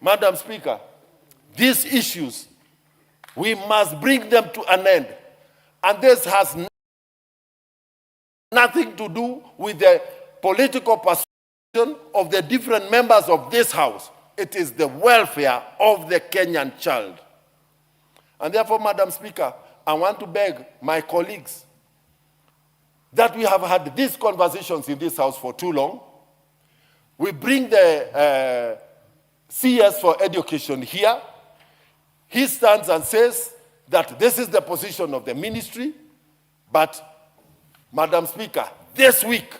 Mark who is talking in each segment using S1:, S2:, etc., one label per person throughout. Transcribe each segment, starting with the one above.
S1: Madam Speaker, these issues, we must bring them to an end. And this has nothing to do with the political persuasion of the different members of this House. It is the welfare of the Kenyan child. And therefore, Madam Speaker, I want to beg my colleagues that we have had these conversations in this House for too long. We bring the CS for Education here. He stands and says that this is the position of the ministry, but, Madam Speaker, this week,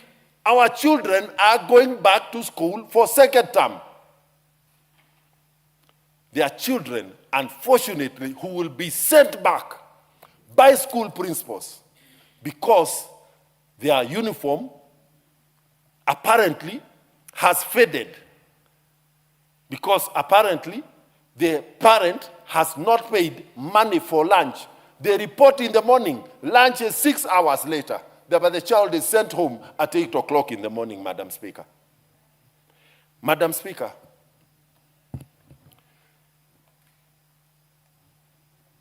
S1: our children are going back to school for second term. There are children, unfortunately, who will be sent back by school principals because their uniform apparently has faded, because apparently the parent has not paid money for lunch. They report in the morning, lunch is 6 hours later, but the child is sent home at 8 o'clock in the morning, Madam Speaker. Madam Speaker,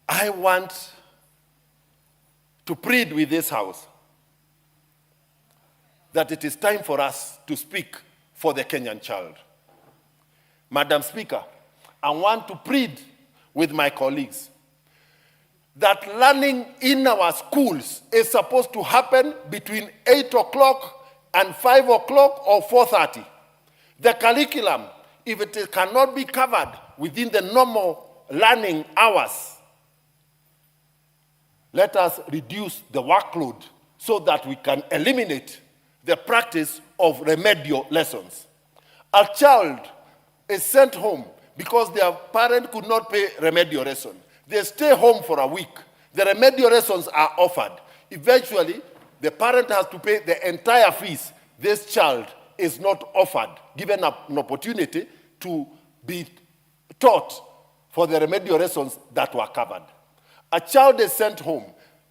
S1: I want to plead with this House that it is time for us to speak for the Kenyan child. Madam Speaker, I want to plead with my colleagues that learning in our schools is supposed to happen between 8 o'clock and 5 o'clock or 4:30. The curriculum, if it cannot be covered within the normal learning hours, let us reduce the workload so that we can eliminate the practice of remedial lessons. A child is sent home because their parent could not pay remedial lesson. They stay home for a week. The remedial lessons are offered. Eventually, the parent has to pay the entire fees. This child is not offered, given an opportunity to be taught for the remedial lessons that were covered. A child is sent home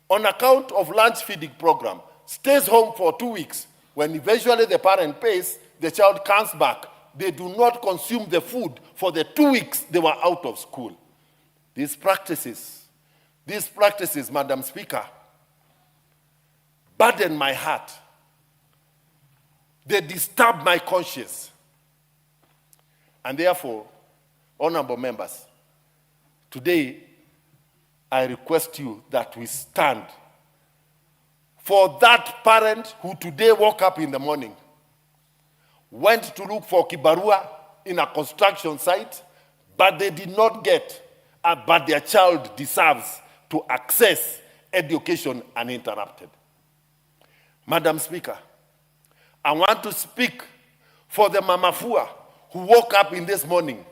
S1: on account of lunch feeding program, stays home for 2 weeks. When eventually the parent pays, the child comes back. They do not consume the food for the 2 weeks they were out of school. These practices, Madam Speaker, burden my heart. They disturb my conscience. And therefore, honorable members, today, I request you that we stand for that parent who today woke up in the morning, went to look for kibarua in a construction site, but they did not get, but their child deserves to access education uninterrupted. Madam Speaker, I want to speak for the mamafua who woke up in this morning,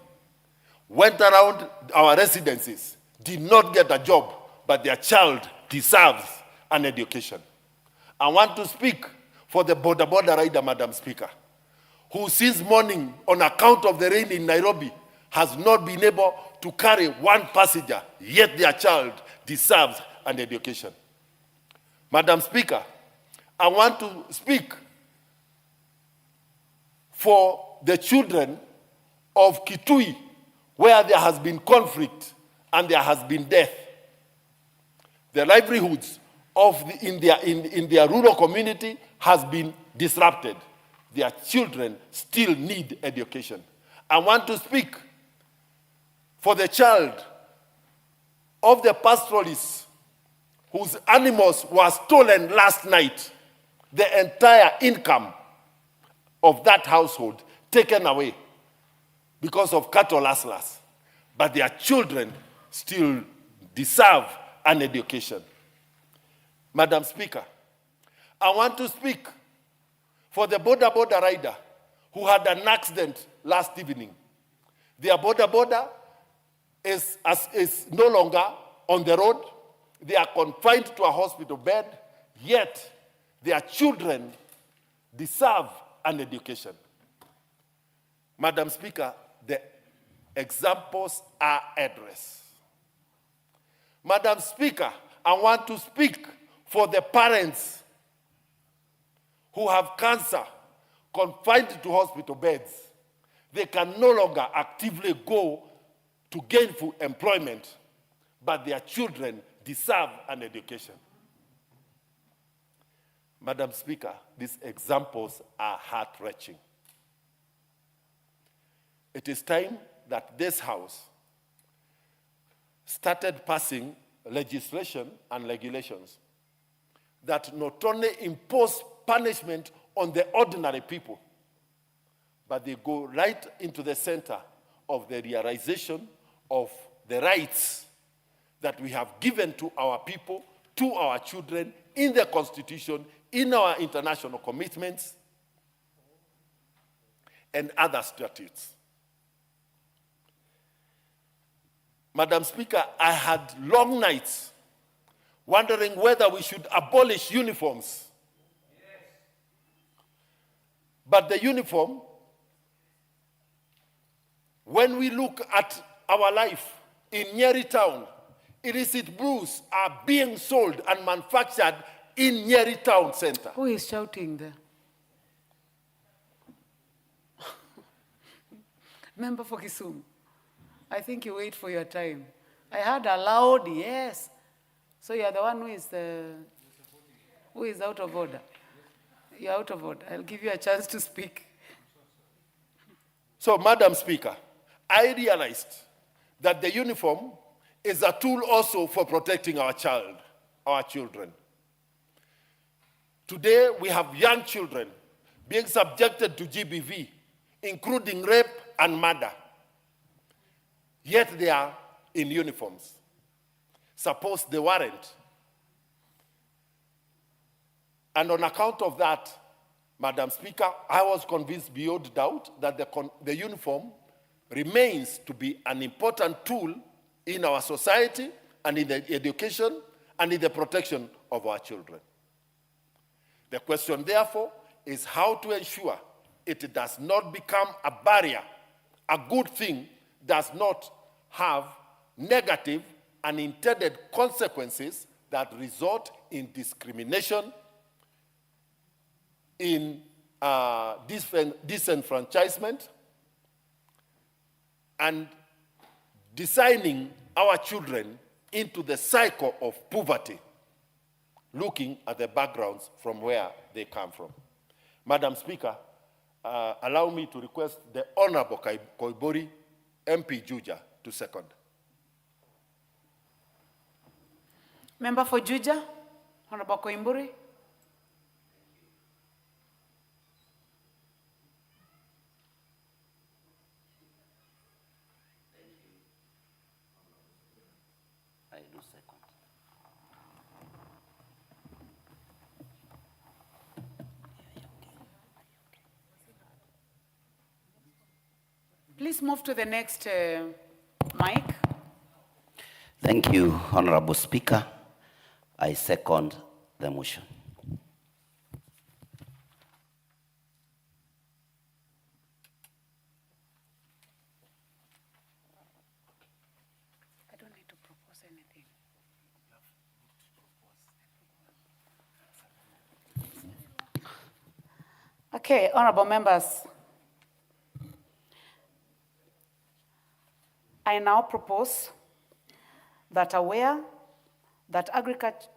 S1: went around our residences, did not get a job, but their child deserves an education. I want to speak for the border rider, Madam Speaker, who since morning, on account of the rain in Nairobi, has not been able to carry one passenger, yet their child deserves an education. Madam Speaker, I want to speak for the children of Kitui, where there has been conflict and there has been death. The livelihoods in their rural community has been disrupted. Their children still need education. I want to speak for the child of the pastoralists whose animals were stolen last night. The entire income of that household taken away because of cattle rustlers. But their children still deserve an education. Madam Speaker, I want to speak for the border rider who had an accident last evening. Their border is no longer on the road. They are confined to a hospital bed, yet their children deserve an education. Madam Speaker, the examples are endless. Madam Speaker, I want to speak for the parents who have cancer, confined to hospital beds. they can no longer actively go to gainful employment, but their children deserve an education. Madam Speaker, these examples are heart-wrenching. It is time that this House started passing legislation and regulations that not only impose punishment on the ordinary people, but they go right into the center of the realization of the rights that we have given to our people, to our children, in the Constitution, in our international commitments, and other statutes. Madam Speaker, I had long nights wondering whether we should abolish uniforms. Yes. But the uniform, when we look at our life in Nyeri town, illicit brews are being sold and manufactured in Nyeri town center.
S2: Who is shouting there? Member for Kisumu. I think you wait for your time. I heard a loud yes. So you are the one who is out of order. You're out of order. I'll give you a chance to speak.
S1: So, Madam Speaker, I realized that the uniform is a tool also for protecting our children. Today, we have young children being subjected to GBV, including rape and murder. Yet they are in uniforms. Suppose they weren't. And on account of that, Madam Speaker, I was convinced beyond doubt that the uniform remains to be an important tool in our society and in the education and in the protection of our children. The question, therefore, is how to ensure it does not become a barrier. A good thing does not have negative and intended consequences that result in discrimination, in disenfranchisement, and designing our children into the cycle of poverty, looking at the backgrounds from where they come from. Madam Speaker, allow me to request the Honorable Koibori, MP Juja, to second.
S2: Member for Juja, Honorable Koimburi.
S3: I do second.
S2: Please move to the next mic.
S3: Thank you, Honorable Speaker. I second the motion.
S2: I don't need to propose anything. Okay, honorable members. I now propose that aware that agriculture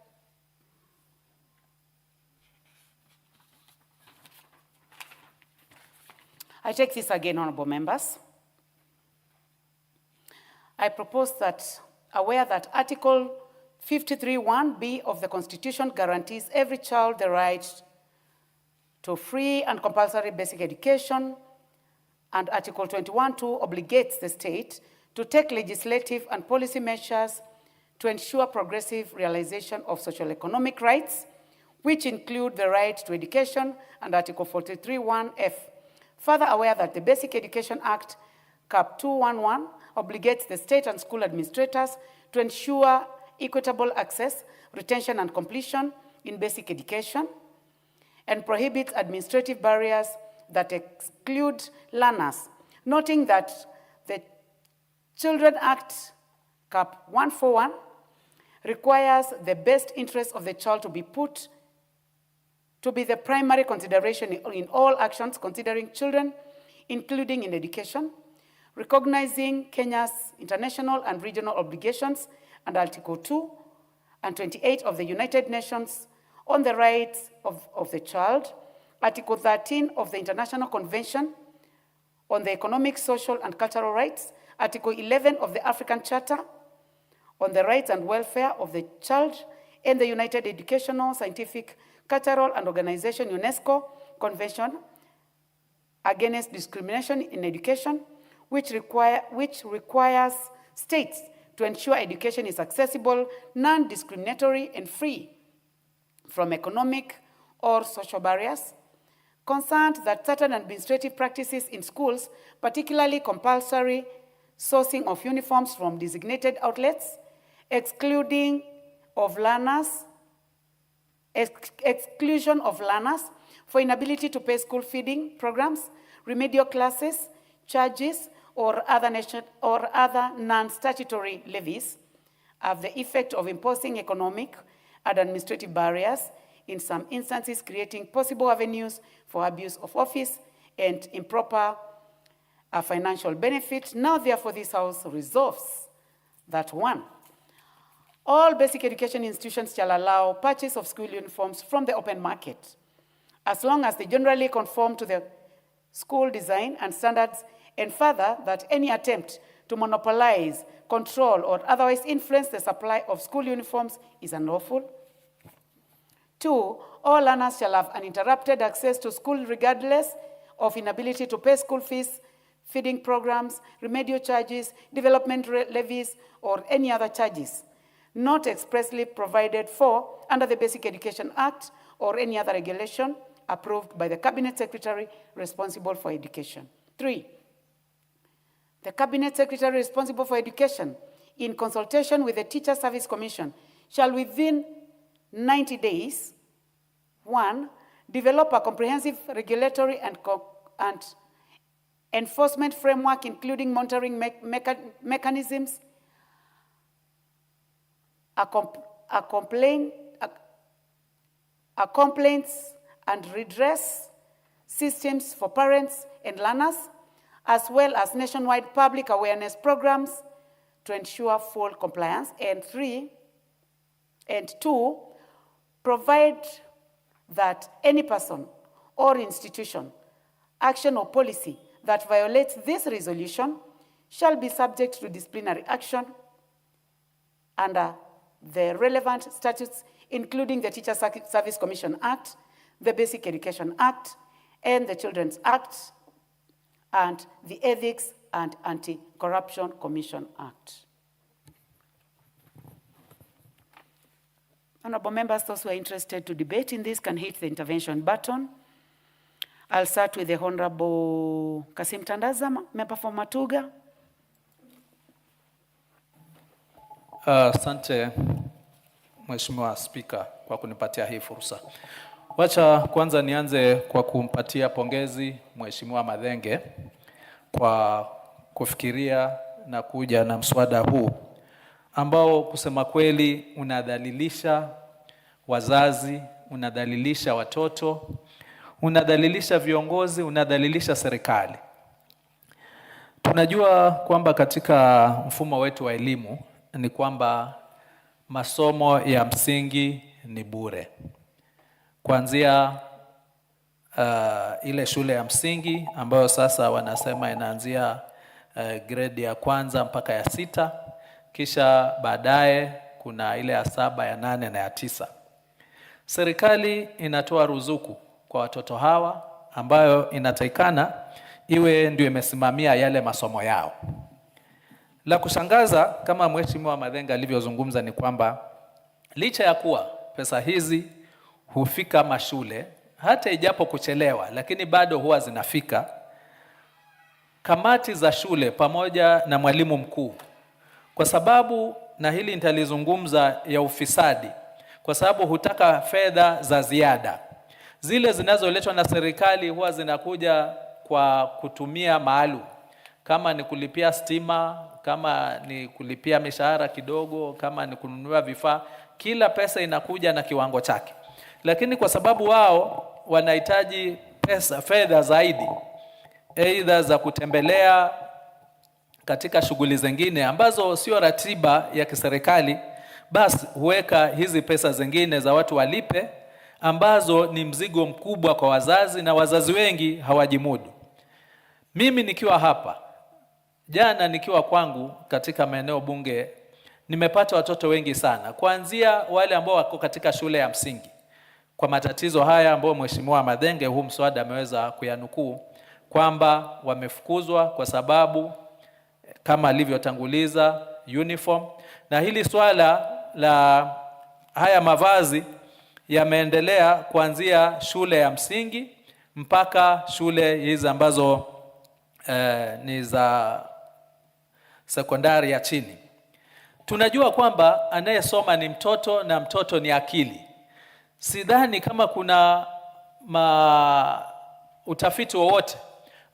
S2: I take this again, honorable members. I propose that aware that Article 53(1)(b) of the Constitution guarantees every child the right to free and compulsory basic education, and Article 21(2) obligates the state to take legislative and policy measures to ensure progressive realization of social-economic rights, which include the right to education and Article 43(1)(f). Further aware that the Basic Education Act, Cap 211, obligates the state and school administrators to ensure equitable access, retention, and completion in basic education, and prohibits administrative barriers that exclude learners, noting that the Children Act, Cap 141, requires the best interest of the child to be the primary consideration in all actions considering children including in education, recognizing Kenya's international and regional obligations and Article 2 and 28 of the United Nations on the Rights of the Child, Article 13 of the International Convention on the Economic, Social, and Cultural Rights, Article 11 of the African Charter on the Rights and Welfare of the Child, and the United Educational, Scientific, Cultural, and Organization UNESCO Convention Against Discrimination in Education, which requires states to ensure education is accessible, non-discriminatory, and free from economic or social barriers. Concerned that certain administrative practices in schools, particularly compulsory sourcing of uniforms from designated outlets, exclusion of learners for inability to pay school feeding programs, remedial classes, charges, or other non-statutory levies, have the effect of imposing economic and administrative barriers, in some instances creating possible avenues for abuse of office and improper financial benefit. Now, therefore, this House resolves that 1, all basic education institutions shall allow purchase of school uniforms from the open market, as long as they generally conform to the school design and standards, and further, that any attempt to monopolize, control, or otherwise influence the supply of school uniforms is unlawful. 2, all learners shall have uninterrupted access to school regardless of inability to pay school fees, feeding programs, remedial charges, development levies, or any other charges not expressly provided for under the Basic Education Act or any other regulation approved by the Cabinet Secretary responsible for education. 3, the Cabinet Secretary responsible for education, in consultation with the Teacher Service Commission, shall within 90 days, 1, develop a comprehensive regulatory and enforcement framework, including monitoring mechanisms, complaints and redress systems for parents and learners, as well as nationwide public awareness programs to ensure full compliance. And 2, provide that any person or institution, action or policy that violates this resolution shall be subject to disciplinary action under the relevant statutes, including the Teacher Service Commission Act, the Basic Education Act, and the Children's Act, and the Ethics and Anti-Corruption Commission Act. Honorable members, those who are interested to debate in this can hit the intervention button. I'll start with the Honorable Kasim Tandaza, member for Matuga.
S4: Asante Mheshimiwa Spika kwa kunipatia hii fursa. Wacha kwanza nianze kwa kumpatia pongezi Mheshimiwa Madhenge kwa kufikiria na kuja na mswada huu ambao kusema kweli unadhalilisha wazazi, unadhalilisha watoto, unadhalilisha viongozi, unadhalilisha serikali. Tunajua kwamba katika mfumo wetu wa elimu ni kwamba masomo ya msingi ni bure. Kuanzia ile shule ya msingi ambayo sasa wanasema inaanzia grade ya 1 mpaka ya 6, kisha baadaye kuna ile ya 7, ya 8 na ya 9. Serikali inatoa ruzuku kwa watoto hawa ambayo inatakikana iwe ndio imesimamia yale masomo yao. La kushangaza kama Mheshimiwa Madhenga alivyozungumza ni kwamba licha ya kuwa pesa hizi hufika mashule hata ijapo kuchelewa, lakini bado huwa zinafika, kamati za shule pamoja na mwalimu mkuu, kwa sababu na hili nitalizungumza ya ufisadi, kwa sababu hutaka fedha za ziada. Zile zinazoletwa na serikali huwa zinakuja kwa kutumia maalum, kama ni kulipia stima, kama ni kulipia mishahara kidogo, kama ni kununua vifaa. Kila pesa inakuja na kiwango chake, lakini kwa sababu wao wanahitaji fedha zaidi, aidha za kutembelea katika shughuli zingine ambazo sio ratiba ya kiserikali, basi huweka hizi pesa zingine za watu walipe, ambazo ni mzigo mkubwa kwa wazazi na wazazi wengi hawajimudu. Mimi nikiwa hapa jana, nikiwa kwangu katika maeneo bunge, nimepata watoto wengi sana, kuanzia wale ambao wako katika shule ya msingi kwa matatizo haya ambayo Mheshimiwa Madenge huu mswada ameweza kuyanukuu, kwamba wamefukuzwa kwa sababu kama alivyotanguliza uniform, na hili swala la haya mavazi yameendelea kuanzia shule ya msingi mpaka shule hizi ambazo ni za sekondari ya chini. Tunajua kwamba anayesoma ni mtoto na mtoto ni akili. Sidhani kama kuna utafiti wowote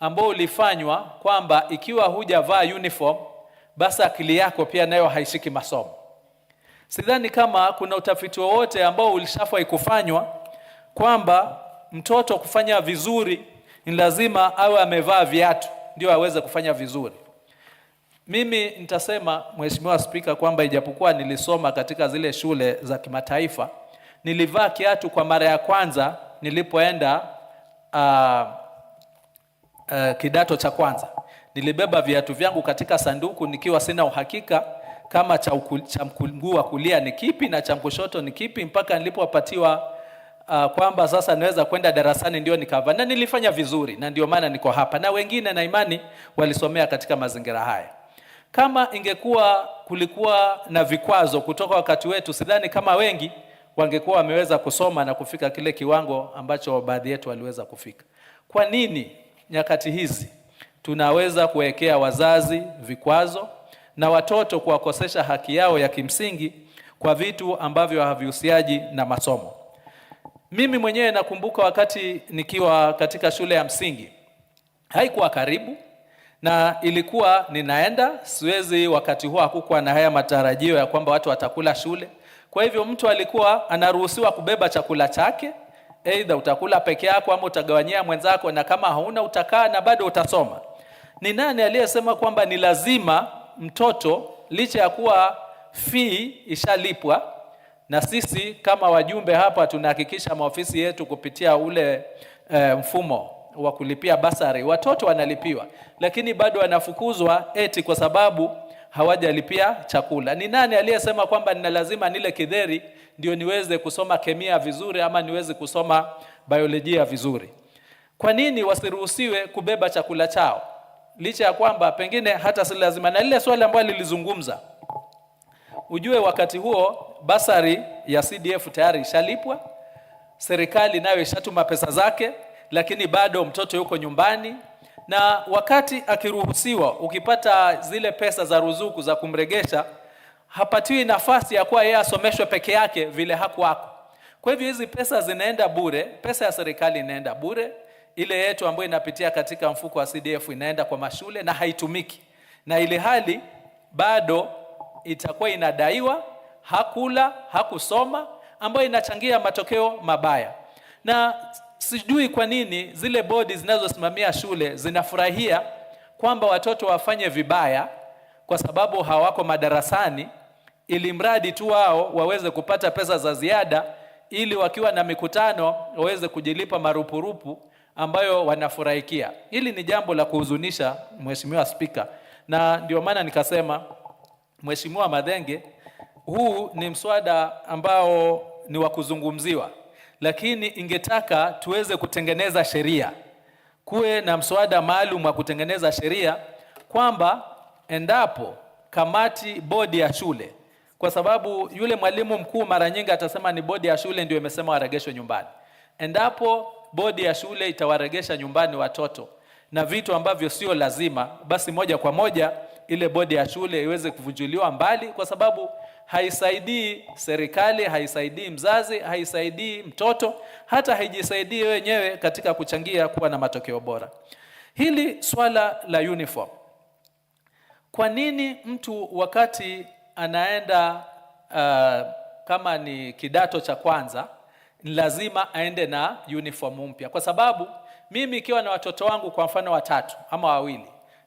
S4: ambao ulifanywa kwamba ikiwa hujavaa uniform basi akili yako pia nayo haishiki masomo. Sidhani kama kuna utafiti wowote ambao ulishafai kufanywa kwamba mtoto kufanya vizuri ni lazima awe amevaa viatu ndio aweze kufanya vizuri. Mimi nitasema Mheshimiwa Spika kwamba ijapokuwa nilisoma katika zile shule za kimataifa, nilivaa kiatu kwa mara ya kwanza nilipoenda kidato cha kwanza. Nilibeba viatu vyangu katika sanduku nikiwa sina uhakika kama cha mguu wa kulia ni kipi na cha kushoto ni kipi, mpaka nilipopatiwa kwamba sasa naweza kwenda darasani ndio nikavaa, na nilifanya vizuri, na ndio maana niko hapa, na wengine na imani walisomea katika mazingira haya. Kama ingekuwa kulikuwa na vikwazo kutoka wakati wetu, sidhani kama wengi wangekuwa wameweza kusoma na kufika kile kiwango ambacho baadhi yetu waliweza kufika. Kwa nini nyakati hizi tunaweza kuwekea wazazi vikwazo na watoto kuwakosesha haki yao ya kimsingi kwa vitu ambavyo havihusiaji na masomo? Mimi mwenyewe nakumbuka wakati nikiwa katika shule ya msingi, haikuwa karibu na ilikuwa ninaenda, siwezi, wakati huo hakukuwa na haya matarajio ya kwamba watu watakula shule. Kwa hivyo mtu alikuwa anaruhusiwa kubeba chakula chake, aidha utakula peke yako ama utagawanyia mwenzako, na kama hauna utakaa na bado utasoma. Ni nani aliyesema kwamba ni lazima mtoto, licha ya kuwa fee ishalipwa, na sisi kama wajumbe hapa tunahakikisha maofisi yetu kupitia ule mfumo wa kulipia basari, watoto wanalipiwa, lakini bado wanafukuzwa eti kwa sababu hawajalipia chakula? Ni nani aliyesema kwamba ni lazima nile kidheri ndio niweze kusoma kemia vizuri ama niweze kusoma biolojia vizuri? Kwa nini wasiruhusiwe kubeba chakula chao, licha ya kwamba pengine hata si lazima? Na lile swali ambalo lilizungumza, ujue wakati huo basari ya CDF tayari ishalipwa, serikali nayo ishatuma pesa zake, lakini bado mtoto yuko nyumbani. Na wakati akiruhusiwa, ukipata zile pesa za ruzuku za kumregesha, hapatiwi nafasi ya kuwa yeye asomeshwe peke yake vile hakuwako. Kwa hivyo hizi pesa zinaenda bure, pesa ya serikali inaenda bure, ile yetu ambayo inapitia katika mfuko wa CDF inaenda kwa mashule na haitumiki, na ile hali bado itakuwa inadaiwa hakula, hakusoma, ambayo inachangia matokeo mabaya. Na sijui kwa nini zile bodi zinazosimamia shule zinafurahia kwamba watoto wafanye vibaya kwa sababu hawako madarasani, ili mradi tu wao waweze kupata pesa za ziada, ili wakiwa na mikutano waweze kujilipa marupurupu ambayo wanafurahikia. Hili ni jambo la kuhuzunisha, Mheshimiwa Spika, na ndio maana nikasema Mheshimiwa Madenge, huu ni mswada ambao ni wa kuzungumziwa, lakini ingetaka tuweze kutengeneza sheria, kuwe na mswada maalum wa kutengeneza sheria kwamba endapo kamati, bodi ya shule, kwa sababu yule mwalimu mkuu mara nyingi atasema ni bodi ya shule ndio imesema waregeshwe nyumbani. Endapo bodi ya shule itawaregesha nyumbani watoto na vitu ambavyo sio lazima, basi moja kwa moja ile bodi ya shule iweze kuvujuliwa mbali, kwa sababu haisaidii serikali, haisaidii mzazi, haisaidii mtoto, hata haijisaidii wenyewe katika kuchangia kuwa na matokeo bora. Hili swala la uniform, kwa nini mtu wakati anaenda kama ni kidato cha kwanza lazima aende na uniform mpya? Kwa sababu Mimi ikiwa na watoto wangu kwa mfano 3 ama 2,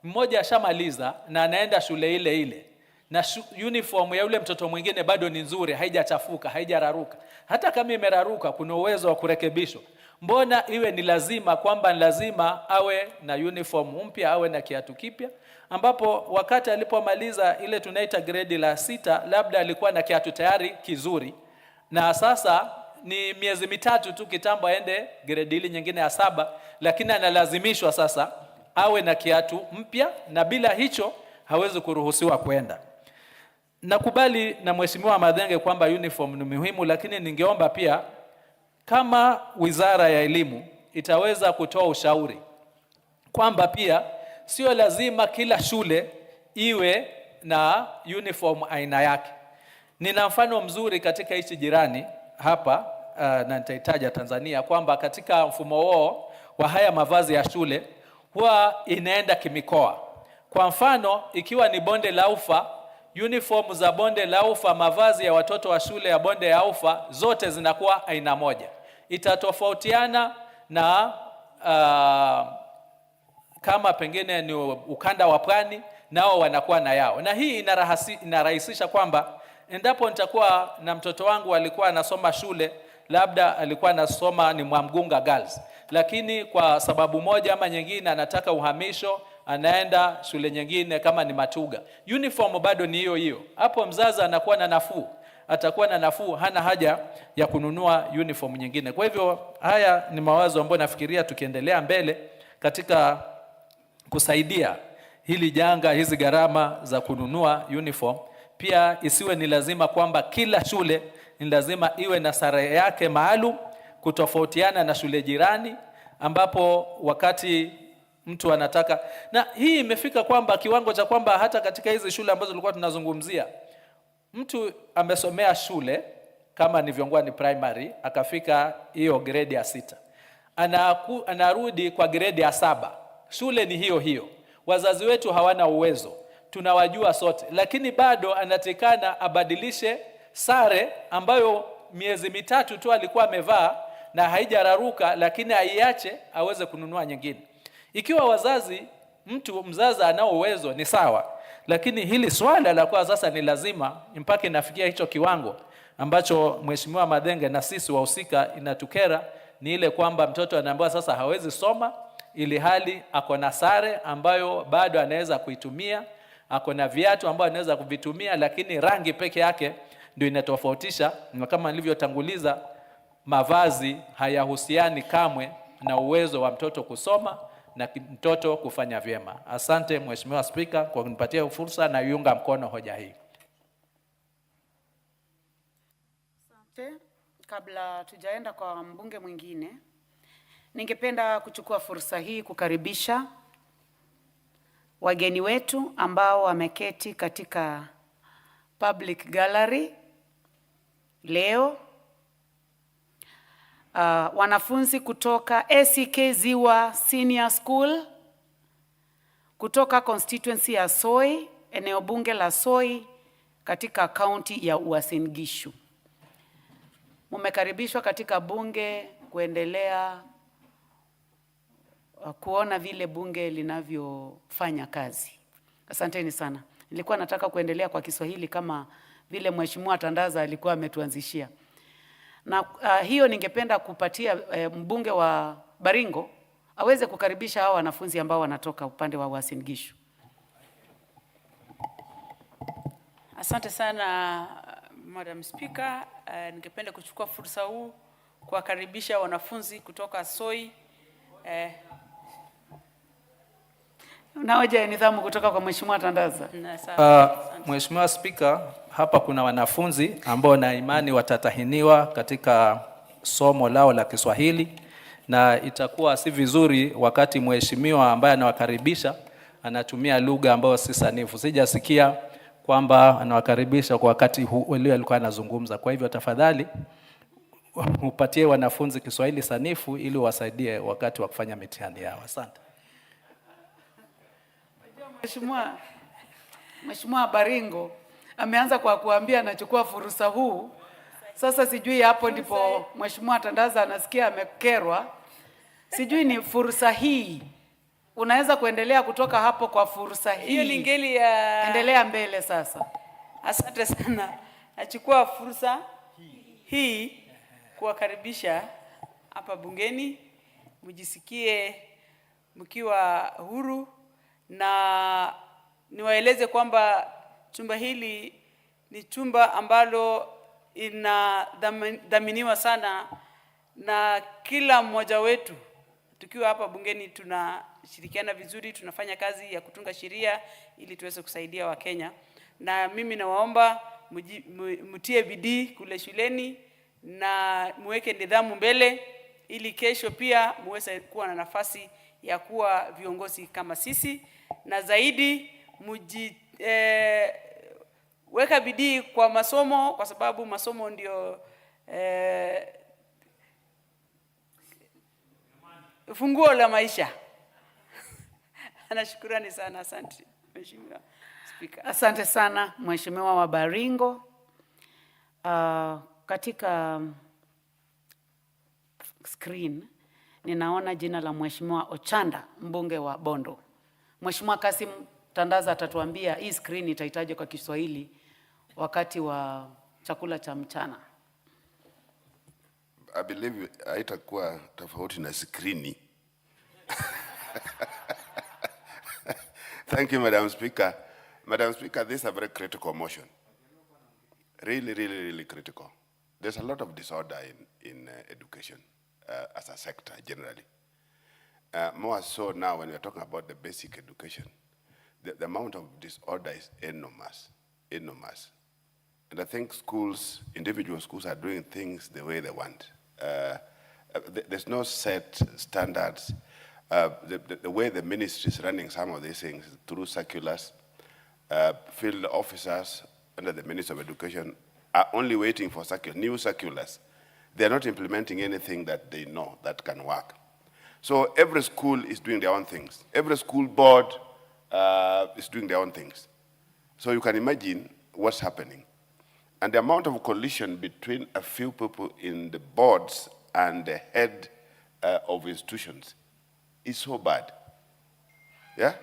S4: mmoja ashamaliza na anaenda shule ile ile, na uniform ya yule mtoto mwingine bado ni nzuri, haijachafuka, haijararuka. Hata kama imeraruka, kuna uwezo wa kurekebishwa. Mbona iwe ni lazima kwamba ni lazima awe na uniform mpya, awe na kiatu kipya, ambapo wakati alipomaliza ile tunaita grade la 6 labda alikuwa na kiatu tayari kizuri, na sasa ni miezi 3 tu kitambo aende grade ile nyingine ya 7, lakini analazimishwa sasa awe na kiatu mpya, na bila hicho hawezi kuruhusiwa kwenda. Nakubali na Mheshimiwa Madenge kwamba uniform ni muhimu, lakini ningeomba pia kama Wizara ya Elimu itaweza kutoa ushauri kwamba pia sio lazima kila shule iwe na uniform aina yake. Nina mfano mzuri katika nchi jirani hapa na nitahitaja Tanzania, kwamba katika mfumo wao wa haya mavazi ya shule huwa inaenda kimikoa. Kwa mfano, ikiwa ni Bonde la Ufa, uniform za Bonde la Ufa, mavazi ya watoto wa shule ya Bonde ya Ufa zote zinakuwa aina moja. Itatofautiana na kama pengine ni ukanda wa Pwani, nao wanakuwa na yao. Na hii inarahisisha kwamba endapo nitakuwa na mtoto wangu alikuwa anasoma shule, labda alikuwa anasoma ni Mwamgunga Girls, lakini kwa sababu moja ama nyingine anataka uhamisho, anaenda shule nyingine kama ni Matuga, uniform bado ni hiyo hiyo. Hapo mzazi anakuwa na nafuu, atakuwa na nafuu, hana haja ya kununua uniform nyingine. Kwa hivyo haya ni mawazo ambayo nafikiria tukiendelea mbele katika kusaidia hili janga, hizi gharama za kununua uniform, pia isiwe ni lazima kwamba kila shule ni lazima iwe na sare yake maalum, kutofautiana na shule jirani, ambapo wakati mtu anataka, na hii imefika kwamba kiwango cha kwamba hata katika hizi shule ambazo tulikuwa tunazungumzia, mtu amesomea shule kama ni Vyongwani primary akafika hiyo grade ya 6, anarudi kwa grade ya 7, shule ni hiyo hiyo, wazazi wetu hawana uwezo, tunawajua sote, lakini bado anatikana abadilishe sare ambayo miezi 3 tu alikuwa amevaa na haijararuka, lakini aiache aweze kununua nyingine. Ikiwa wazazi, mzazi anao uwezo ni sawa, lakini hili swala la kwa sasa ni lazima mpaka inafikia hicho kiwango ambacho Mheshimiwa Madenge na sisi wahusika inatukera, ni ile kwamba mtoto anaambiwa sasa hawezi soma ili hali ako na sare ambayo bado anaweza kuitumia, ako na viatu ambayo anaweza kuvitumia, lakini rangi peke yake ndio inatofautisha. Na kama nilivyotanguliza, mavazi hayahusiani kamwe na uwezo wa mtoto kusoma na mtoto kufanya vyema. Asante Mheshimiwa Spika kwa kunipatia fursa, na iunga mkono hoja hii.
S2: Asante. Kabla tujaenda kwa mbunge mwingine, ningependa kuchukua fursa hii kukaribisha wageni wetu ambao wameketi katika public gallery leo. Wanafunzi kutoka ACK Ziwa Senior School, kutoka constituency ya Soi, eneo bunge la Soi katika kaunti ya Uasin Gishu. Mumekaribishwa katika bunge kuendelea kuona vile bunge linavyofanya kazi. Asanteni sana. Nilikuwa nataka kuendelea kwa Kiswahili kama vile Mheshimiwa Tandaza alikuwa ametuanzishia. Na hiyo ningependa kupatia mbunge wa Baringo aweze kukaribisha hao wanafunzi ambao wanatoka upande wa Uasin Gishu.
S5: Asante sana Madam Speaker. Ningependa kuchukua fursa huu kuwakaribisha wanafunzi kutoka Soi.
S2: Na hoja ya nidhamu kutoka kwa Mheshimiwa Tandaza.
S4: Mheshimiwa Speaker, hapa kuna wanafunzi ambao na imani watatahiniwa katika somo lao la Kiswahili, na itakuwa si vizuri wakati mheshimiwa ambaye anawakaribisha anatumia lugha ambayo si sanifu. Sijasikia kwamba anawakaribisha kwa wakati ule alikuwa anazungumza. Kwa hivyo tafadhali upatie wanafunzi Kiswahili sanifu ili wasaidie wakati wa kufanya mitihani yao. Asante.
S2: Mheshimiwa Baringo ameanza kwa kuambia anachukua fursa huu. Sasa sijui hapo ndipo Mheshimiwa Tandaza anasikia amekerwa. Sijui ni fursa hii. Unaweza kuendelea kutoka hapo kwa fursa hii.
S5: Hiyo ni ngeli ya...
S2: Endelea mbele sasa.
S5: Asante sana. Nachukua fursa hii kuwakaribisha hapa bungeni, mjisikie mkiwa huru, na niwaeleze kwamba chumba hili ni chumba ambalo inadhaminiwa sana na kila mmoja wetu. Tukiwa hapa bungeni tunashirikiana vizuri, tunafanya kazi ya kutunga sheria ili tuweze kusaidia Wakenya. Na mimi nawaomba mtie bidii kule shuleni na muweke nidhamu mbele, ili kesho pia muweze kuwa na nafasi ya kuwa viongozi kama sisi, na zaidi weka bidii kwa masomo, kwa sababu masomo ndio funguo la maisha. Anashukurani sana. Asante Mheshimiwa Spika.
S2: Asante sana Mheshimiwa wa Baringo. Katika screen ninaona jina la Mheshimiwa Ochanda, mbunge wa Bondo. Mheshimiwa Kasim Tandaza atatuambia hii screen itahitaji kwa Kiswahili wakati wa chakula cha mchana.
S6: I believe haitakuwa tofauti na screen. Thank you, Madam Speaker. Madam Speaker, this is a very critical motion. Really critical. There's a lot of disorder in education as a sector generally. More so now when we're talking about the basic education, the amount of disorder is enormous. And I think schools, individual schools, are doing things the way they want. There's no set standards. The way the ministry is running some of these things through circulars, field officers under the Ministry of Education are only waiting for new circulars. They are not implementing anything that they know that can work. So every school is doing their own things. Every school board is doing their own things. So you can imagine what's happening. And the amount of collision between a few people in the boards and the head of institutions is so bad. Yeah?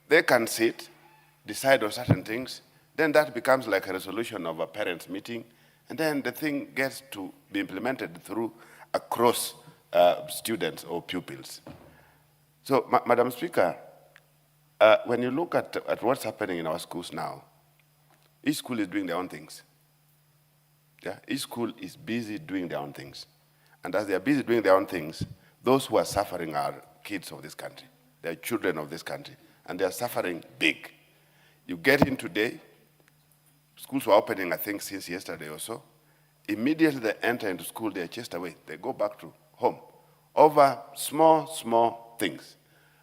S6: They can sit, decide on certain things, then that becomes like a resolution of a parents' meeting, and then the thing gets to be implemented through across students or pupils. So, Madam Speaker, when you look at what's happening in our schools now, each school is doing their own things. Yeah? Each school is busy doing their own things. And as they are busy doing their own things, those who are suffering are kids of this country. They are children of this country. And they are suffering big. You get in today, schools were opening, I think, since yesterday or so. Immediately they enter into school, they are chased away. They go back to home over small things.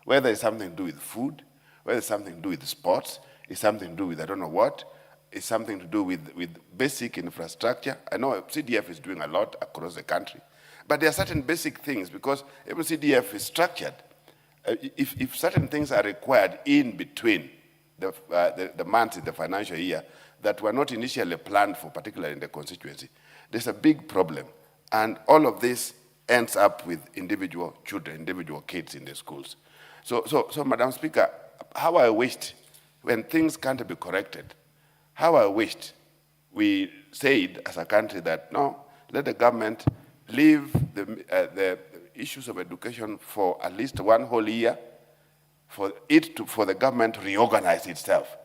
S6: Whether it's something to do with food, whether it's something to do with sports, it's something to do with I don't know what, it's something to do with basic infrastructure. I know CDF is doing a lot across the country, but there are certain basic things because even CDF is structured. If certain things are required in between the months in the financial year that were not initially planned for, particularly in the constituency, there's a big problem. And all of this ends up with individual children, individual kids in the schools. So Madam Speaker, how I wished, when things can't be corrected, how I wished we said as a country that, no, let the government leave the issues of education for at least one whole year, for the government to reorganize itself,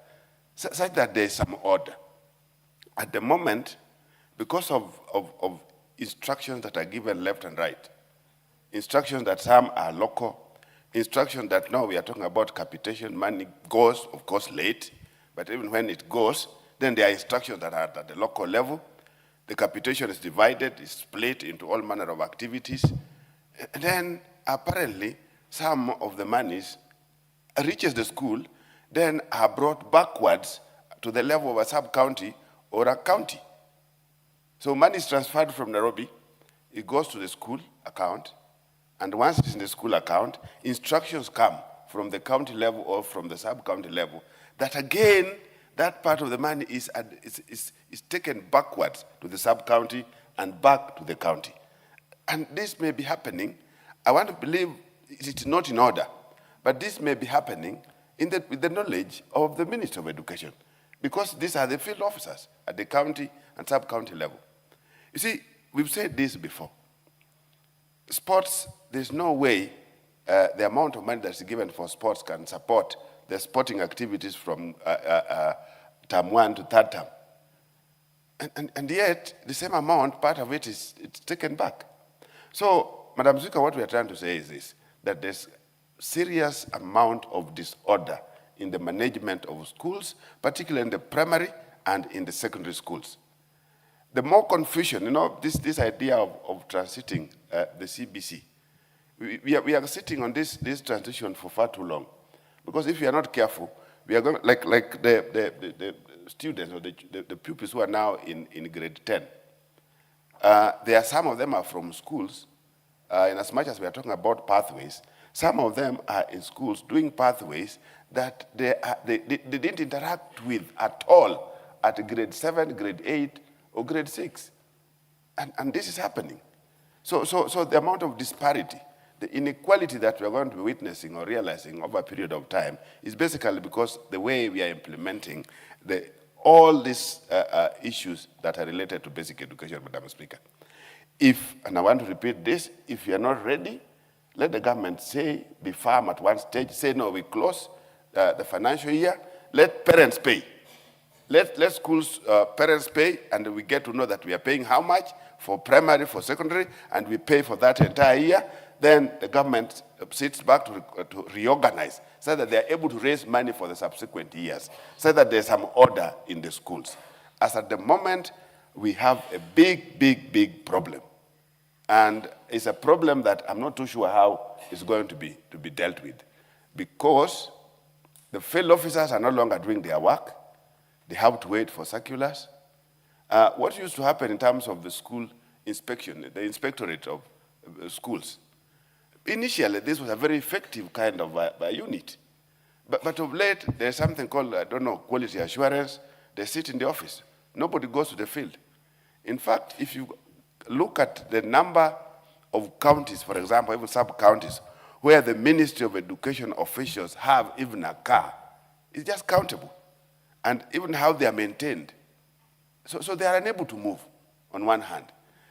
S6: such that there is some order. At the moment, because of instructions that are given left and right, instructions that some are local, instructions that now we are talking about capitation, money goes, of course, late, but even when it goes, then there are instructions that are at the local level. The capitation is divided, is split into all manner of activities. And then apparently some of the monies reaches the school, then are brought backwards to the level of a sub-county or a county. So money is transferred from Nairobi, it goes to the school account, and once it's in the school account, instructions come from the county level or from the sub-county level that again, that part of the money is taken backwards to the sub-county and back to the county. And this may be happening I want to believe it's not in order, but this may be happening with the knowledge of the Minister of Education, because these are the field officers at the county and sub-county level. You see, we've said this before. Sports, there's no way the amount of money that's given for sports can support the sporting activities from term 1 to third term. And yet, the same amount, part of it it's taken back. So, Madam Speaker, what we are trying to say is this, that there's serious amount of disorder in the management of schools, particularly in the primary and in the secondary schools. The more confusion, this idea of transiting the CBC, we are sitting on this transition for far too long. Because if we are not careful, we are going, like the students or the pupils who are now in grade 10, there are some of them are from schools, in as much as we are talking about pathways, some of them are in schools doing pathways that they didn't interact with at all at grade 7, grade 8, or grade 6. And this is happening. So the amount of disparity, the inequality that we are going to be witnessing or realizing over a period of time is basically because the way we are implementing all these issues that are related to basic education, Madam Speaker. And I want to repeat this, if you are not ready, let the government be firm at one stage, say no, we close the financial year, let parents pay. Let schools, parents pay, and we get to know that we are paying how much for primary, for secondary, and we pay for that entire year. Then the government sits back to reorganize so that they are able to raise money for the subsequent years, so that there's some order in the schools. As at the moment, we have a big problem. And it's a problem that I'm not too sure how it's going to be dealt with, because the field officers are no longer doing their work. They have to wait for circulars. What used to happen in terms of the school inspection, the inspectorate of schools? Initially, this was a very effective kind of unit. But of late, there's something called, quality assurance. They sit in the office. Nobody goes to the field. In fact, if you look at the number of counties, for example, even sub-counties, where the Ministry of Education officials have even a car, it's just countable. And even how they are maintained. So they are unable to move, on one hand.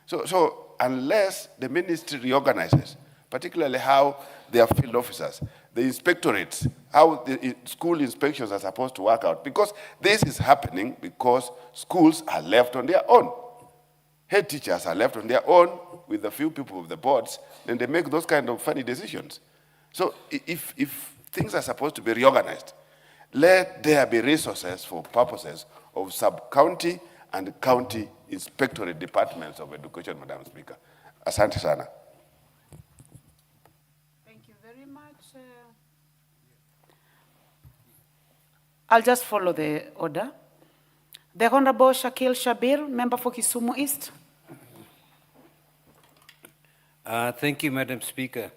S6: So unless the ministry reorganizes, particularly how their field officers, the inspectorates, how the school inspections are supposed to work out, because this is happening because schools are left on their own. Head teachers are left on their own with a few people of the boards, then they make those kind of funny decisions. So if things are supposed to be reorganized, let there be resources for purposes of sub-county and county inspectorate departments of education, Madam Speaker. Asante sana.
S2: Thank you very much. I'll just follow the order. The Honorable Shakil Shabir, member for Kisumu East.
S7: Thank you, Madam Speaker.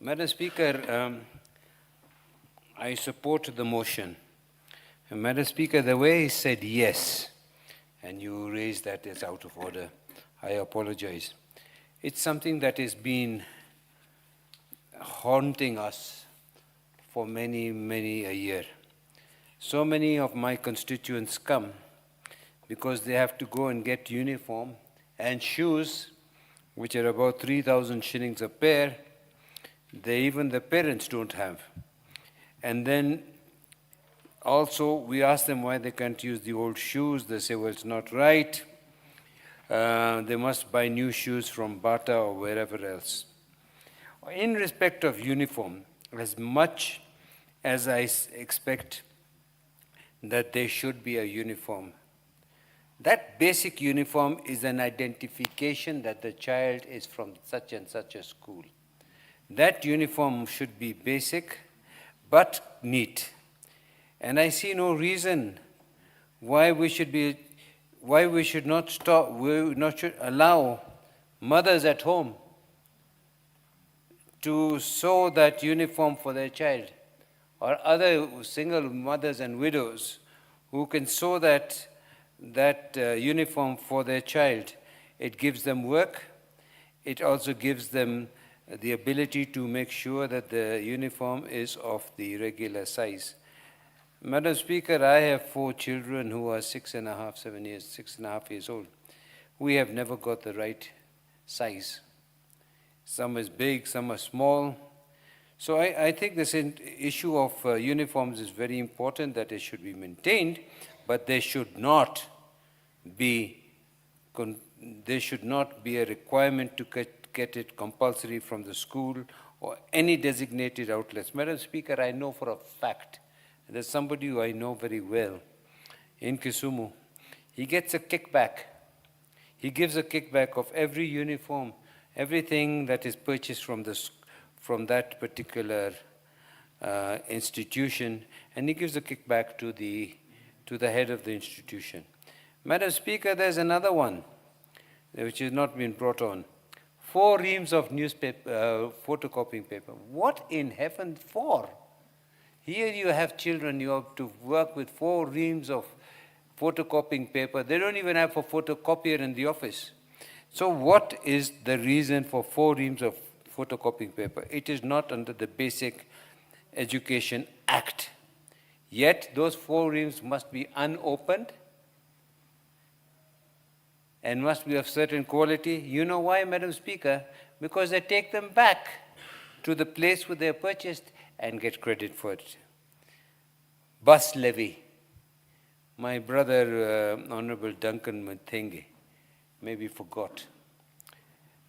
S7: Madam Speaker, I support the motion. And Madam Speaker, the way he said yes, and you raised that as out of order, I apologize. It's something that has been haunting us for many a year. So many of my constituents come because they have to go and get uniform and shoes, which are about 3,000 shillings a pair. Even the parents don't have. And then also we ask them why they can't use the old shoes. They say, well, it's not right. They must buy new shoes from Bata or wherever else. In respect of uniform, as much as I expect that there should be a uniform, that basic uniform is an identification that the child is from such and such a school. That uniform should be basic, but neat. And I see no reason why we should not allow mothers at home to sew that uniform for their child, or other single mothers and widows who can sew that uniform for their child. It gives them work. It also gives them the ability to make sure that the uniform is of the regular size. Madam Speaker, I have 4 children who are 6.5 years old. We have never got the right size. Some is big, some are small. So I think this issue of uniforms is very important, that it should be maintained, but there should not be a requirement to get it compulsory from the school or any designated outlets. Madam Speaker, I know for a fact, there's somebody who I know very well in Kisumu. He gets a kickback. He gives a kickback of every uniform, everything that is purchased from that particular institution, and he gives a kickback to the head of the institution. Madam Speaker, there's another one which has not been brought on. 4 reams of newspaper, photocopying paper. What in heaven for? Here you have children, you have to work with 4 reams of photocopying paper. They don't even have a photocopier in the office. So what is the reason for 4 reams of photocopying paper? It is not under the Basic Education Act. Yet those 4 reams must be unopened and must be of certain quality. You know why, Madam Speaker? Because they take them back to the place where they are purchased and get credit for it. Bus levy. My brother, Honorable Duncan Muthenge, maybe forgot.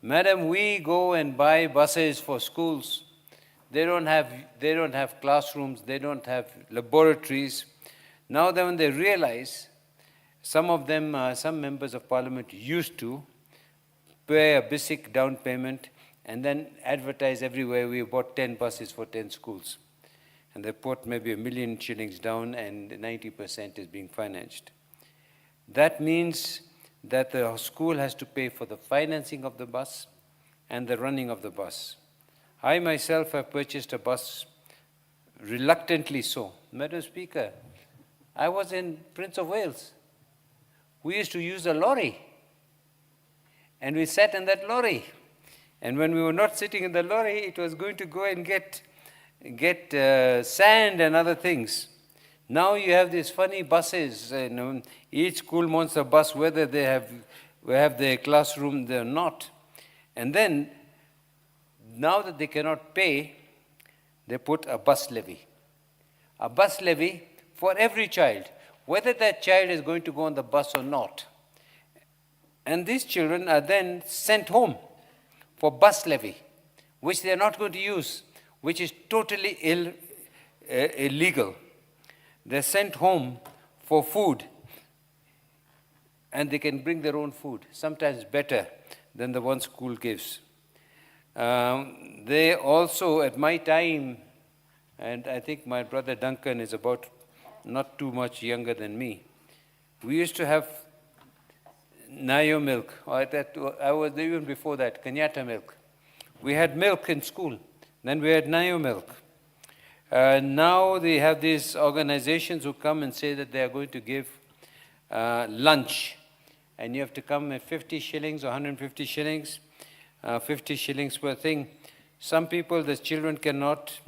S7: Madam, we go and buy buses for schools. They don't have classrooms, they don't have laboratories. Now then, when they realize, some of them, some members of parliament used to pay a basic down payment and then advertise everywhere, we bought 10 buses for 10 schools. And they put maybe $1 million shillings down and 90% is being financed. That means that the school has to pay for the financing of the bus and the running of the bus. I myself have purchased a bus, reluctantly so. Madam Speaker, I was in Prince of Wales. We used to use a lorry, and we sat in that lorry. And when we were not sitting in the lorry, it was going to go and get sand and other things. Now you have these funny buses. Each school wants a bus, whether they have their classroom, they're not. And then, now that they cannot pay, they put a bus levy. A bus levy for every child, whether that child is going to go on the bus or not. And these children are then sent home for bus levy, which they are not going to use, which is totally illegal. They're sent home for food, and they can bring their own food, sometimes better than the one school gives. They also, at my time, and I think my brother Duncan is about not too much younger than me, we used to have Nayo milk, or I was even before that, Kenyatta milk. We had milk in school, then we had Nayo milk. Now they have these organizations who come and say that they are going to give lunch, and you have to come at 50 shillings or 150 shillings, 50 shillings per thing. Some people, the children cannot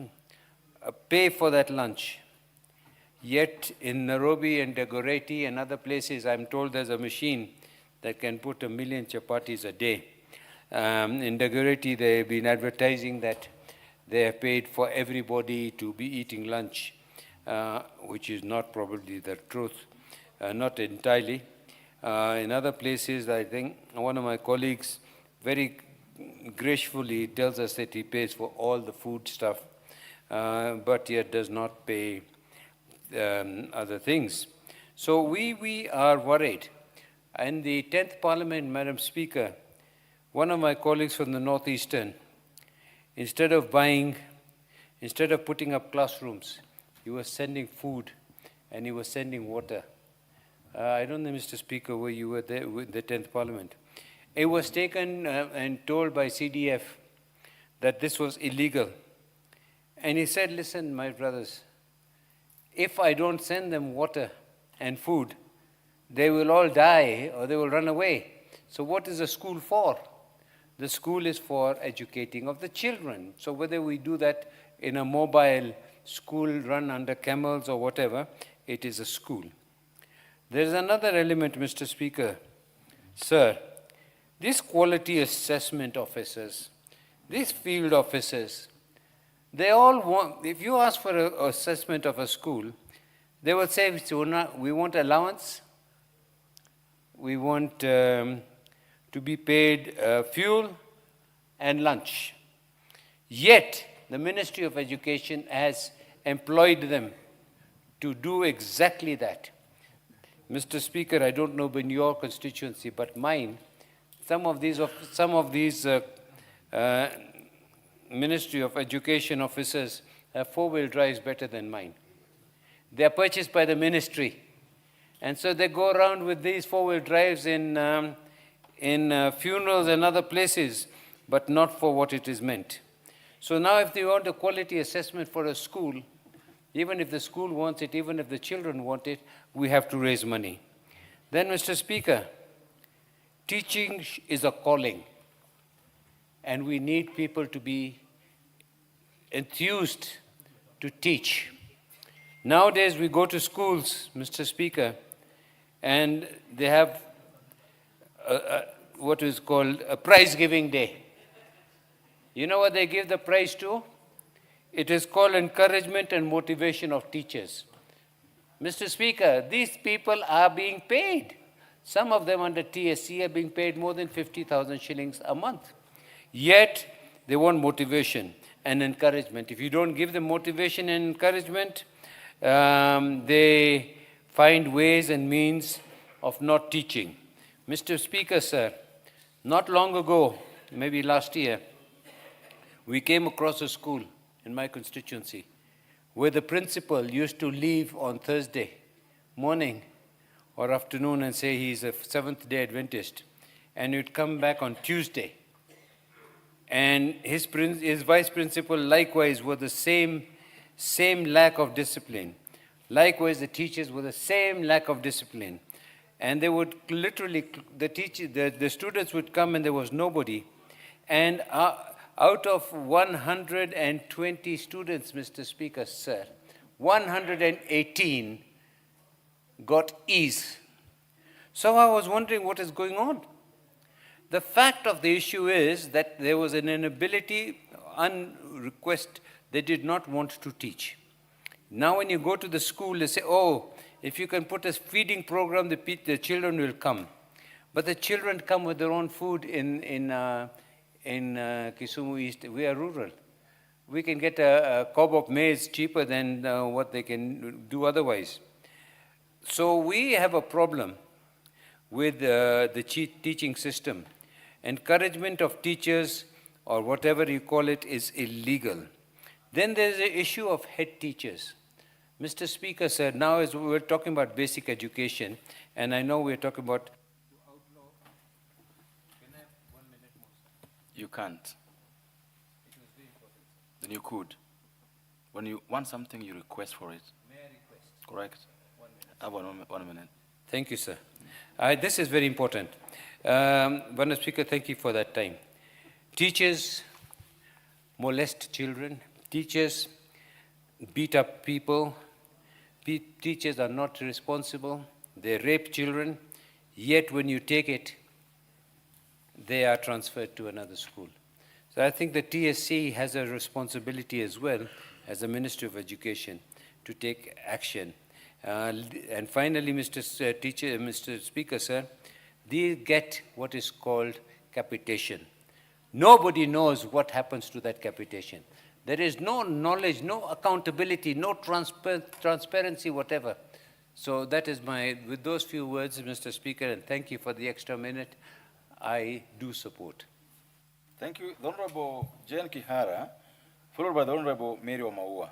S7: pay for that lunch. Yet in Nairobi and Dagoretti and other places, I'm told there's a machine that can put 1 million chapatis a day. In Dagoretti, they've been advertising that they have paid for everybody to be eating lunch, which is not probably the truth, not entirely. In other places, I think one of my colleagues very gracefully tells us that he pays for all the food stuff, but yet does not pay other things. So we are worried. In the 10th Parliament, Madam Speaker, one of my colleagues from the Northeastern, instead of putting up classrooms, he was sending food and he was sending water. I don't know, Mr. Speaker, where you were there with the 10th Parliament. It was taken and told by CDF that this was illegal. And he said, listen, my brothers, if I don't send them water and food, they will all die or they will run away. So what is a school for? The school is for educating of the children. So whether we do that in a mobile school run under camels or whatever, it is a school. There is another element, Mr. Speaker. Sir, these quality assessment officers, these field officers, they all want, if you ask for an assessment of a school, they will say, we want allowance, we want to be paid fuel and lunch. Yet, the Ministry of Education has employed them to do exactly that. Mr. Speaker, I don't know in your constituency, but mine, some of these Ministry of Education officers have four-wheel drives better than mine. They are purchased by the ministry. And so they go around with these four-wheel drives in funerals and other places, but not for what it is meant. So now if they want a quality assessment for a school, even if the school wants it, even if the children want it, we have to raise money. Then, Mr. Speaker, teaching is a calling, and we need people to be enthused to teach. Nowadays, we go to schools, Mr. Speaker, and they have what is called a prize-giving day. You know what they give the prize to? It is called encouragement and motivation of teachers. Mr. Speaker, these people are being paid. Some of them under TSC are being paid more than 50,000 shillings a month. Yet, they want motivation and encouragement. If you don't give them motivation and encouragement, they find ways and means of not teaching. Mr. Speaker, sir, not long ago, maybe last year, we came across a school in my constituency where the principal used to leave on Thursday morning or afternoon and say he's a Seventh-day Adventist, and he'd come back on Tuesday. And his vice principal likewise were the same lack of discipline. Likewise, the teachers were the same lack of discipline. And they would literally, the students would come and there was nobody. And out of 120 students, Mr. Speaker, sir, 118 got E's. So I was wondering what is going on. The fact of the issue is that there was an inability, unrequest, they did not want to teach. Now when you go to the school, they say, oh, if you can put a feeding program, the children will come. But the children come with their own food in Kisumu East. We are rural. We can get a cob of maize cheaper than what they can do otherwise. So we have a problem with the teaching system. Encouragement of teachers, or whatever you call it, is illegal. Then there's the issue of head teachers. Mr. Speaker, sir, now as we're talking about basic education, and I know we're talking about... Can I have 1 minute more, sir?
S8: You can't. It was very important. Then you could. When you want something, you request for it.
S7: May I request?
S8: Correct?
S7: 1 minute.
S8: About 1 minute.
S7: Thank you, sir. This is very important. Mr. Speaker, thank you for that time. Teachers molest children. Teachers beat up people. Teachers are not responsible. They rape children. Yet when you take it, they are transferred to another school. So I think the TSC has a responsibility as well as the Ministry of Education to take action. And finally, Mr. Speaker, sir, they get what is called capitation. Nobody knows what happens to that capitation. There is no knowledge, no accountability, no transparency, whatever. So that is with those few words, Mr. Speaker, and thank you for the extra minute, I do support.
S8: Thank you. The Honorable Jane Kihara, followed by the Honorable Mary Omaua.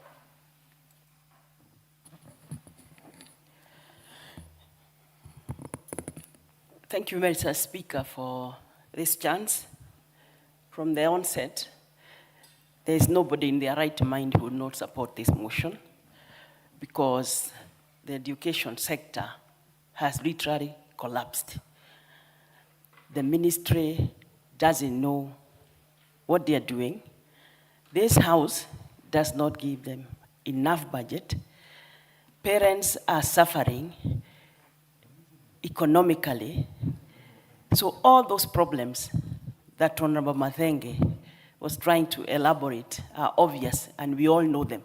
S9: Thank you, Mr. Speaker, for this chance. From the onset, there is nobody in their right mind who would not support this motion because the education sector has literally collapsed. The ministry doesn't know what they're doing. This house does not give them enough budget. Parents are suffering economically. So all those problems that Honorable Mathenge was trying to elaborate are obvious, and we all know them.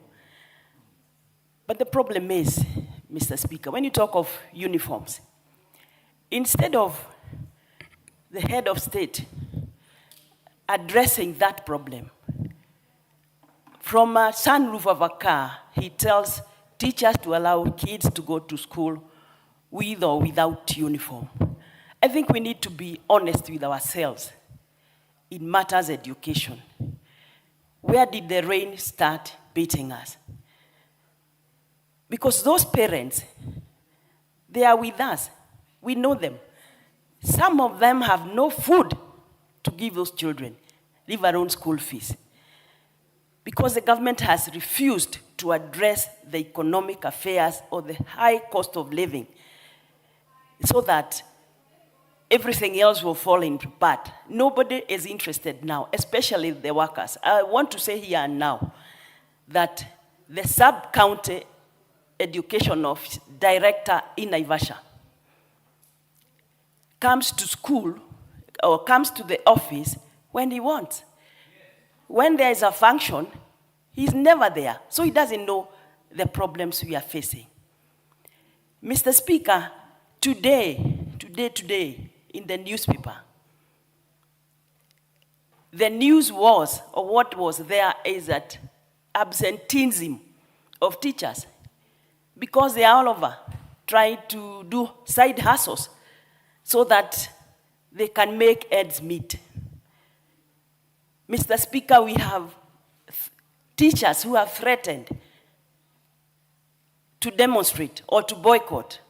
S9: But the problem is, Mr. Speaker, when you talk of uniforms, instead of the head of state addressing that problem, from a sunroof of a car, he tells teachers to allow kids to go to school with or without uniform. I think we need to be honest with ourselves in matters education. Where did the rain start beating us? Because those parents, they are with us. We know them. Some of them have no food to give those children, leave alone school fees. Because the government has refused to address the economic affairs or the high cost of living, so that everything else will fall into part. Nobody is interested now, especially the workers. I want to say here and now that the sub-county education office director in Naivasha comes to school or comes to the office when he wants. When there is a function, he's never there, so he doesn't know the problems we are facing. Mr. Speaker, today, in the newspaper, the news was, or what was there is that absenteeism of teachers, because they are all over trying to do side hustles so that they can make ends meet. Mr. Speaker, we have teachers who have threatened to demonstrate or to boycott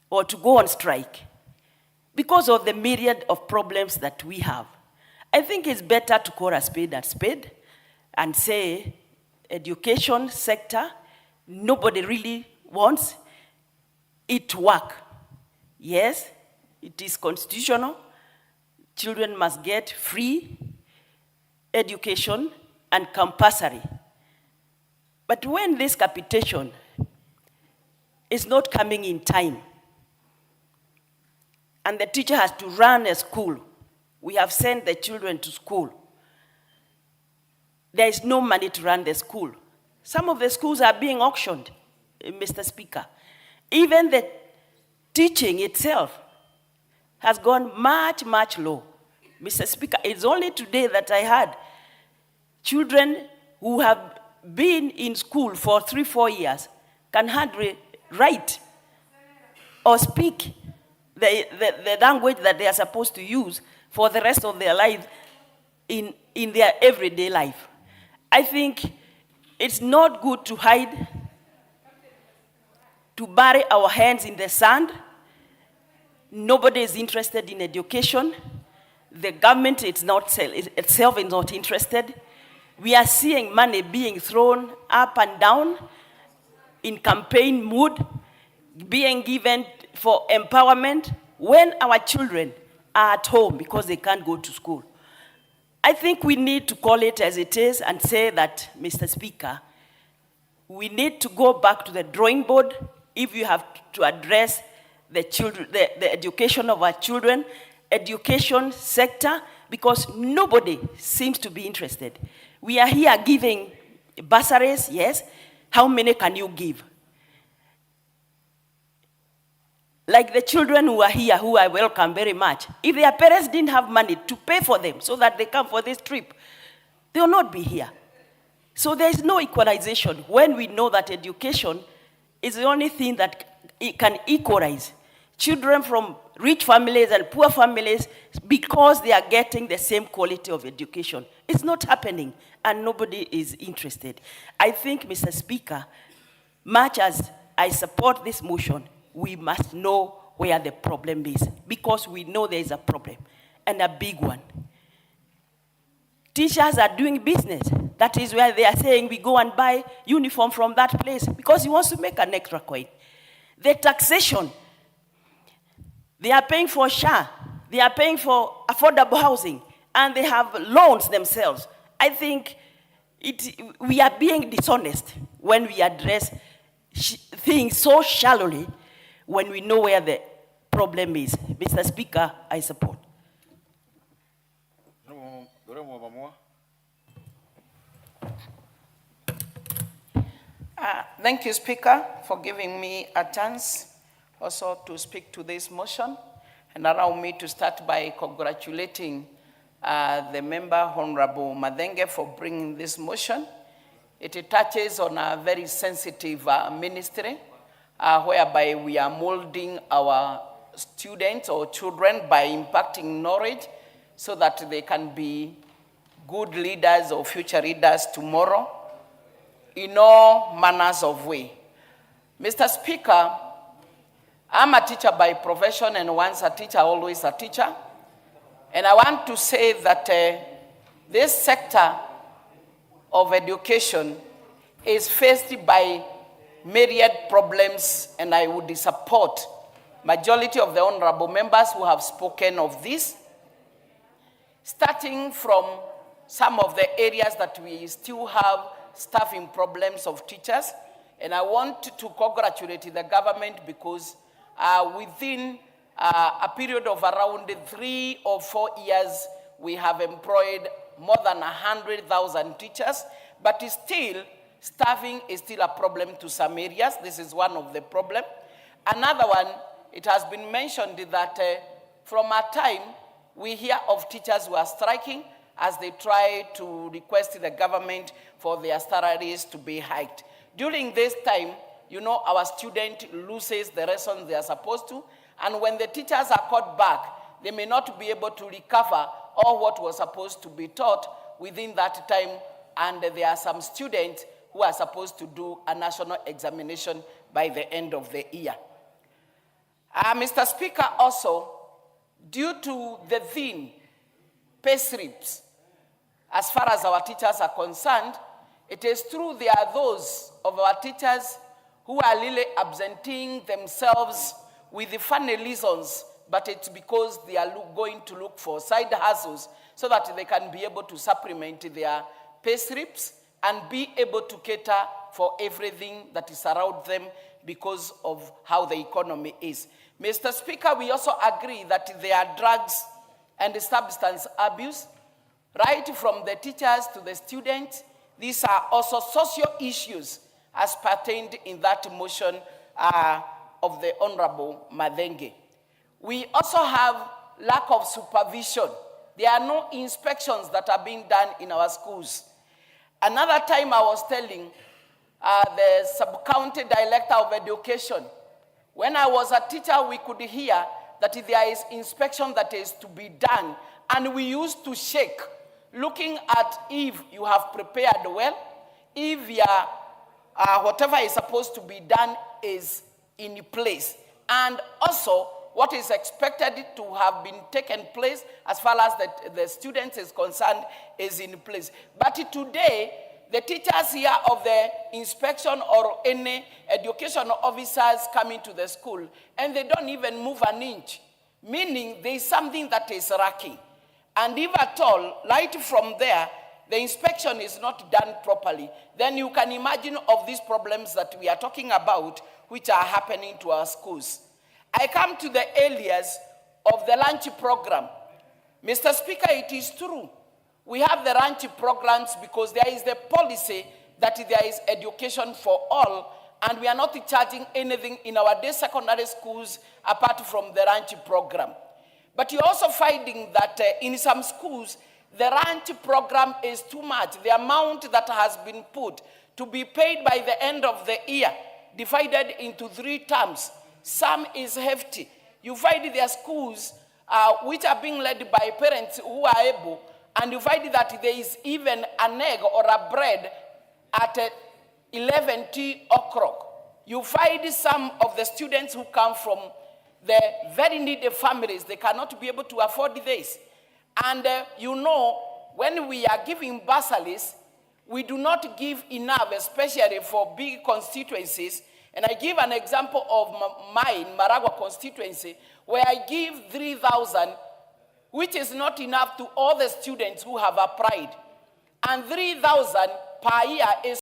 S9: or to go on strike because of the myriad of problems that we have. I think it's better to call a spade and say education sector, nobody really wants it to work. Yes, it is constitutional. Children must get free education and compulsory. But when this capitation is not coming in time, and the teacher has to run a school, we have sent the children to school, there is no money to run the school. Some of the schools are being auctioned, Mr. Speaker. Even the teaching itself has gone much, much low. Mr. Speaker, it's only today that I heard children who have been in school for 3-4 years can hardly write or speak the language that they are supposed to use for the rest of their life in their everyday life. I think it's not good to hide, to bury our hands in the sand. Nobody is interested in education. The government itself is not interested. We are seeing money being thrown up and down in campaign mood, being given for empowerment when our children are at home because they can't go to school. I think we need to call it as it is and say that, Mr. Speaker, we need to go back to the drawing board if you have to address the children, the education of our children, education sector, because nobody seems to be interested. We are here giving bursaries, yes. How many can you give? Like the children who are here, who I welcome very much, if their parents didn't have money to pay for them so that they come for this trip, they will not be here. So there is no equalization when we know that education is the only thing that can equalize children from rich families and poor families because they are getting the same quality of education. It's not happening, and nobody is interested. I think, Mr. Speaker, much as I support this motion, we must know where the problem is, because we know there is a problem, and a big one. Teachers are doing business. That is where they are saying we go and buy uniform from that place, because he wants to make an extra coin. The taxation, they are paying for SHA, They are paying for affordable housing, and they have loans themselves. I think we are being dishonest when we address things so shallowly when we know where the problem is. Mr. Speaker, I support.
S10: Thank you, Speaker, for giving me a chance also to speak to this motion, and allow me to start by congratulating the member, Honorable Madenge, for bringing this motion. It touches on a very sensitive ministry, whereby we are molding our students or children by impacting knowledge so that they can be good leaders or future leaders tomorrow in all manners of way. Mr. Speaker, I'm a teacher by profession, and once a teacher, always a teacher. And I want to say that this sector of education is faced by myriad problems, and I would support majority of the honorable members who have spoken of this, starting from some of the areas that we still have staffing problems of teachers. And I want to congratulate the government because within a period of around 3 or 4 years, we have employed more than 100,000 teachers, but still, staffing is still a problem to some areas. This is one of the problems. Another one, it has been mentioned that from our time, we hear of teachers who are striking as they try to request the government for their salaries to be hiked. During this time, you know, our student loses the lessons they are supposed to, and when the teachers are caught back, they may not be able to recover all what was supposed to be taught within that time, and there are some students who are supposed to do a national examination by the end of the year. Mr. Speaker, also, due to the thin pay slips, as far as our teachers are concerned, it is true there are those of our teachers who are really absenting themselves with the funny reasons, but it's because they are going to look for side hustles so that they can be able to supplement their pay slips and be able to cater for everything that is around them because of how the economy is. Mr. Speaker, we also agree that there are drugs and substance abuse, right from the teachers to the students. These are also social issues as pertained in that motion of the Honorable Madenge. We also have lack of supervision. There are no inspections that are being done in our schools. Another time I was telling the sub-county director of education, when I was a teacher, we could hear that there is inspection that is to be done, and we used to shake, looking at if you have prepared well, if your whatever is supposed to be done is in place, and also what is expected to have been taken place as far as the students is concerned is in place. But today, the teachers here of the inspection or any educational officers coming to the school, and they don't even move an inch, meaning there is something that is lacking. And if at all, right from there, the inspection is not done properly, then you can imagine of these problems that we are talking about, which are happening to our schools. I come to the areas of the lunch program. Mr. Speaker, it is true. We have the lunch programs because there is the policy that there is education for all, and we are not charging anything in our day secondary schools apart from the lunch program. But you're also finding that in some schools, the lunch program is too much. The amount that has been put to be paid by the end of the year, divided into 3 terms, some is hefty. You find there are schools which are being led by parents who are able, and you find that there is even an egg or a bread at 11 o'clock. You find some of the students who come from the very needy families, they cannot be able to afford this. And you know, when we are giving bursaries, we do not give enough, especially for big constituencies. And I give an example of mine, Maragua constituency, where I give 3,000 which is not enough to all the students who have applied. And 3,000 per year is